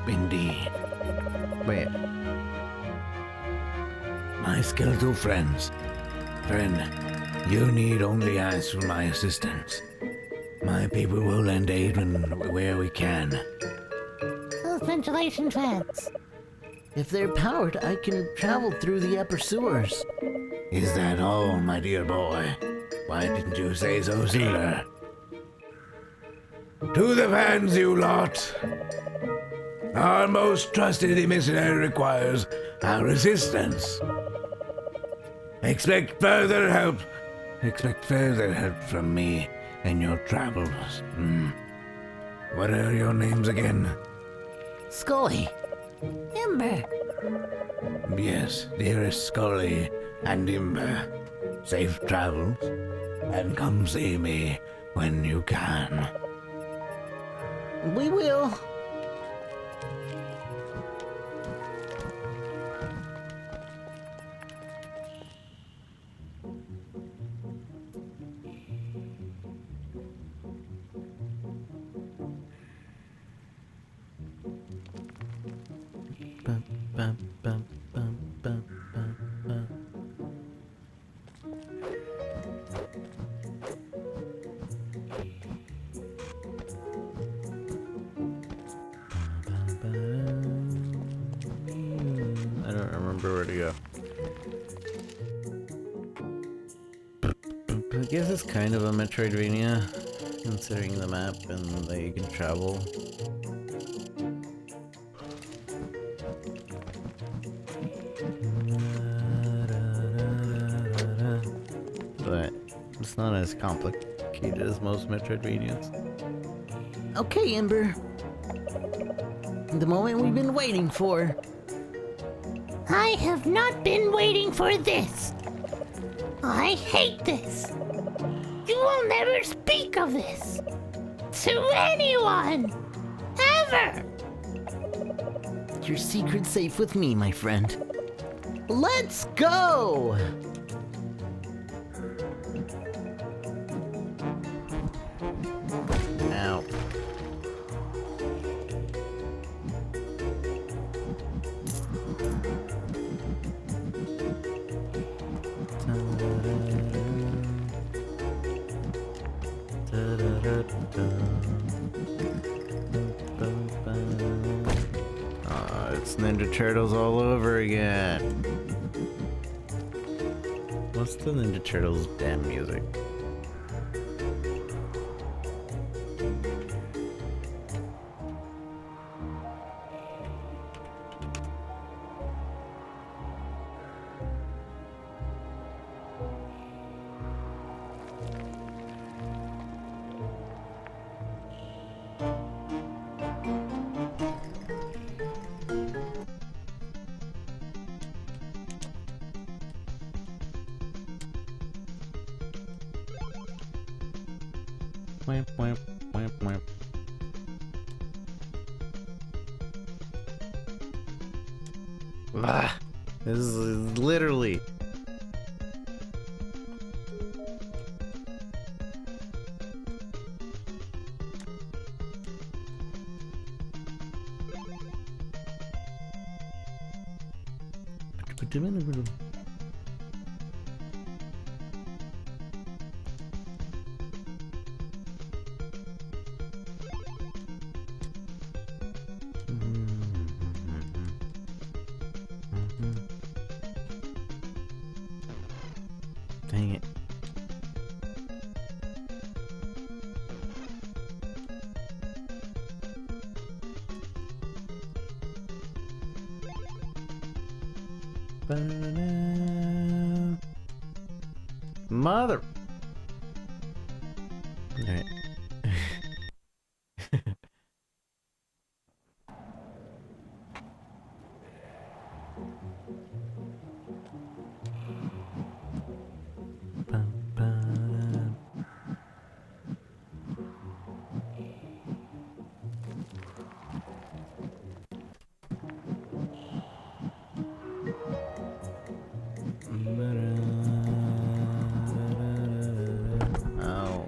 Indeed. Wait. My skeletal friends. Friend, you need only ask for my assistance. My people will lend aid where we can. Those ventilation fans. If they're powered, I can travel through the upper sewers. Is that all, my dear boy? Why didn't you say so sooner? To the fans, you lot! Our most trusted emissary requires our assistance. Expect further help from me in your travels. What are your names again? Scully. Ember. Yes, dearest Scully and Imber. Safe travels, and come see me when you can. We will. Bum, bum, bum, bum, bum, bum, bum. I don't remember where to go. I guess it's kind of a Metroidvania, considering the map and that you can travel. But it's not as complicated as most Metroidvanias. Okay, Ember. The moment we've been waiting for. I have not been waiting for this. I hate this. You will never speak of this to anyone, ever. Your secret's safe with me, my friend. Let's go! Ow. It's Ninja Turtles all over again. What's the Ninja Turtles damn music? Wimp, wimp, wimp, wimp. Ah, this is literally. Dang it. Ba-da-da. Mother. Alright. Bum, ba-dum. Oh.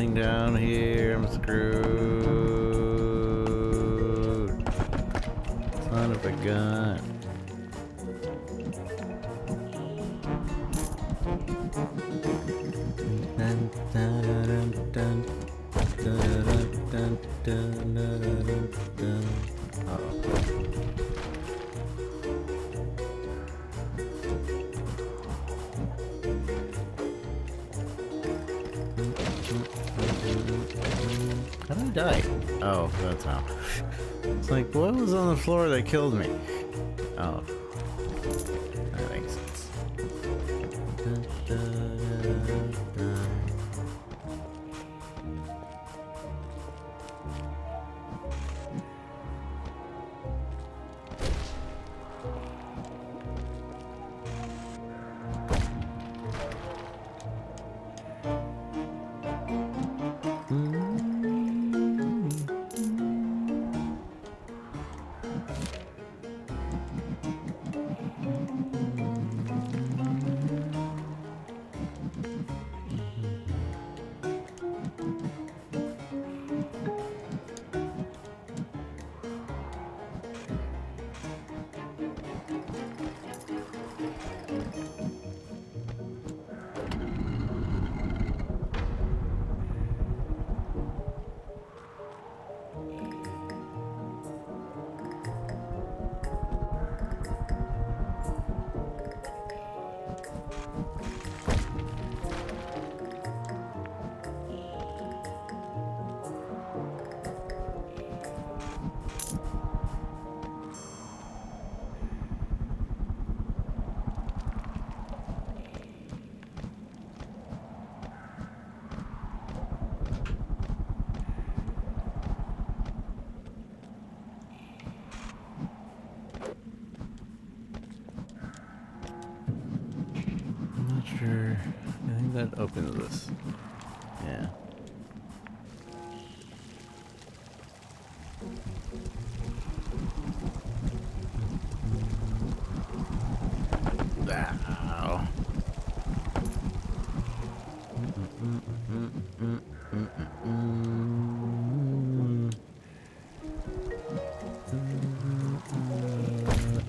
nothing down here. I'm screwed. Son of a gun. Dun, dun, dun, dun, dun, dun, dun, dun, dun. Uh-oh. How did I die? Oh, that's how. It's like, what was on the floor that killed me? Oh. That makes sense. Dun, dun, dun, dun. Sure. I think that opens this. Yeah. Ow.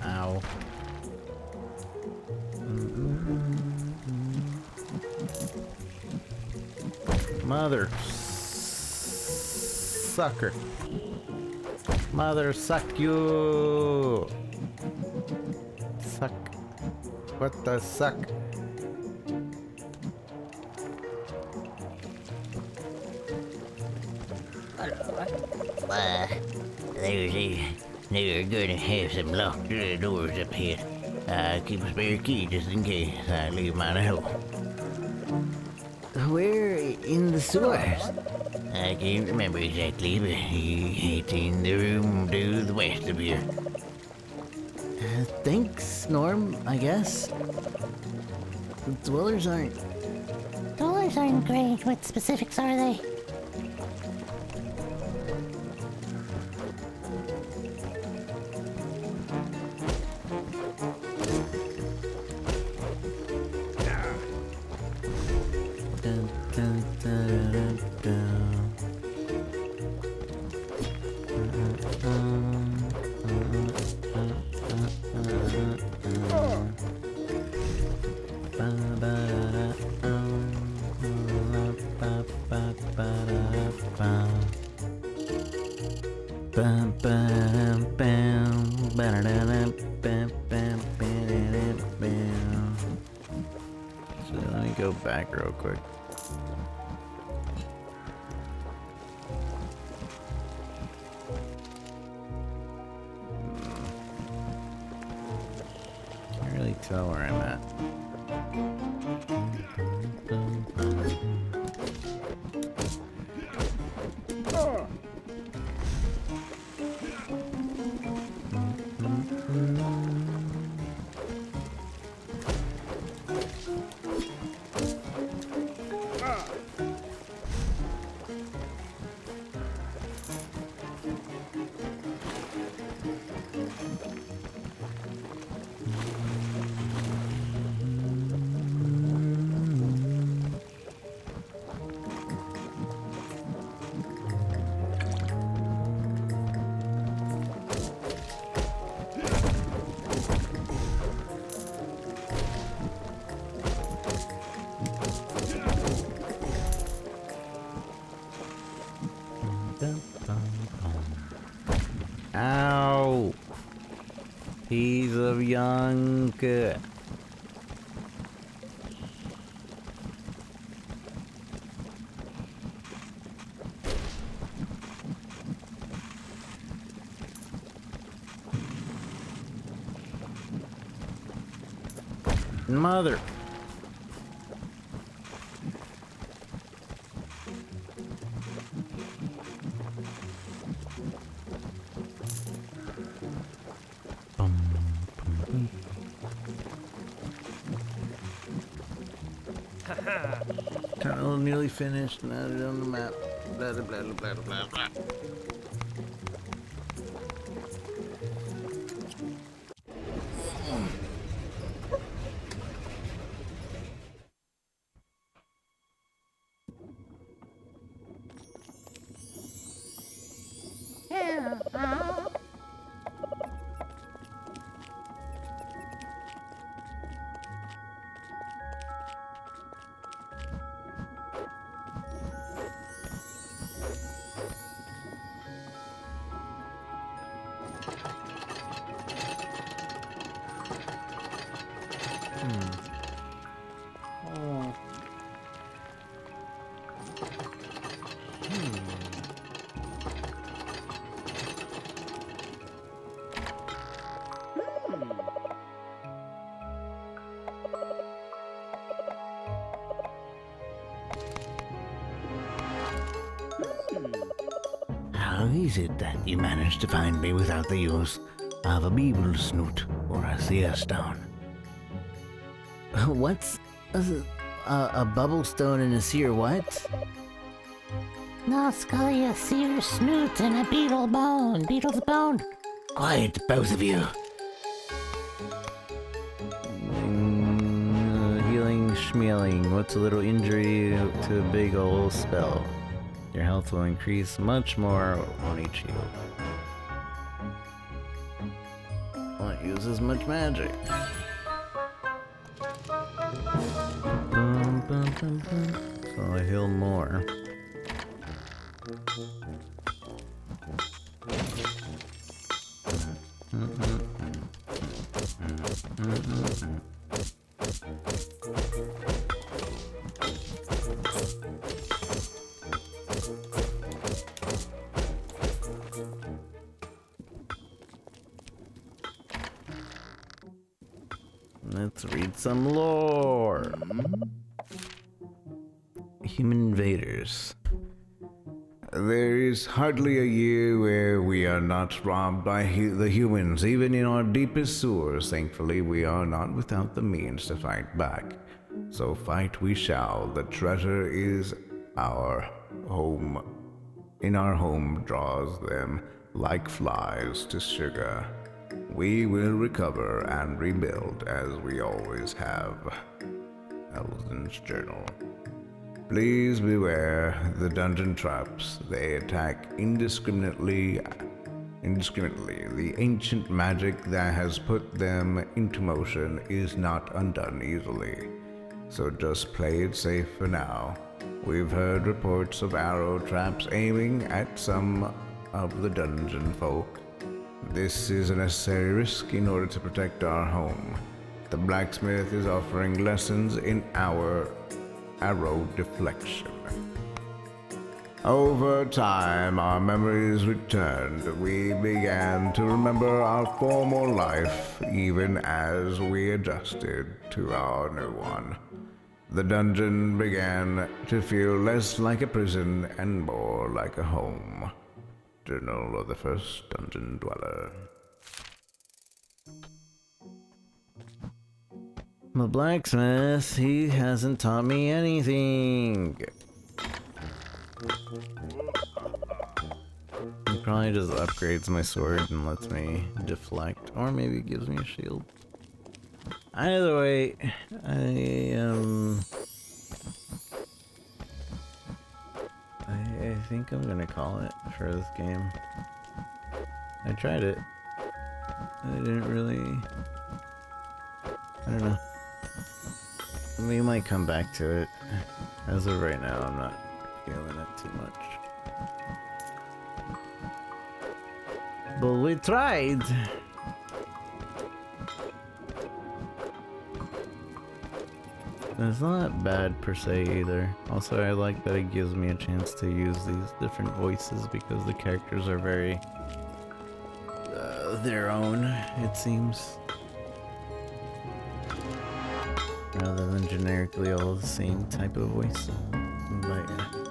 Ow. Mother sucker. Mother suck you. Suck. What the suck? They're gonna have some locked doors up here. Keep a spare key just in case I leave mine at home. Where in the sewers? I can't remember exactly, but it's in the room to the west of here. Thanks, Norm, I guess. Dwellers aren't... Dwellers aren't great with specifics, are they? Dun, dun, dun, dun, dun. So let me go back real quick. Can't really tell where I'm at. Ow! Piece of junk. Mother. Tunnel nearly finished. Now it's on the map. Blah blah blah blah blah blah. How is it that you managed to find me without the use of a beetle snoot or a seer stone? What's a bubble stone and a seer what? No, Scully, a seer snoot and a beetle bone. Beetle's bone. Quiet, both of you. Healing schmealing. What's a little injury to a big old spell? Your health will increase much more on each heal. Won't use as much magic. So I heal more. Let's read some lore. Human invaders. There is hardly a year where we are not robbed by the humans, even in our deepest sewers. Thankfully, we are not without the means to fight back. So fight we shall. The treasure is our home. In our home draws them like flies to sugar. We will recover and rebuild as we always have. Elden's Journal. Please beware the dungeon traps. They attack indiscriminately. The ancient magic that has put them into motion is not undone easily. So just play it safe for now. We've heard reports of arrow traps aiming at some of the dungeon folk. This is a necessary risk in order to protect our home. The blacksmith is offering lessons in our arrow deflection. Over time, our memories returned. We began to remember our former life, even as we adjusted to our new one. The dungeon began to feel less like a prison and more like a home. Journal of the First Dungeon Dweller. The blacksmith, he hasn't taught me anything. He probably just upgrades my sword and lets me deflect, or maybe gives me a shield. Either way, I think I'm gonna call it for this game. I tried it. I didn't really... I don't know. We might come back to it. As of right now, I'm not feeling it too much. But we tried. It's not bad per se either. Also, I like that it gives me a chance to use these different voices because the characters are very their own, it seems. Rather than generically all the same type of voice. But yeah.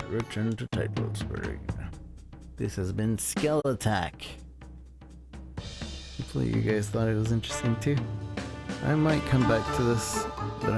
Return to Titlesbury. This has been Skelattack. Hopefully you guys thought it was interesting too. I might come back to this, but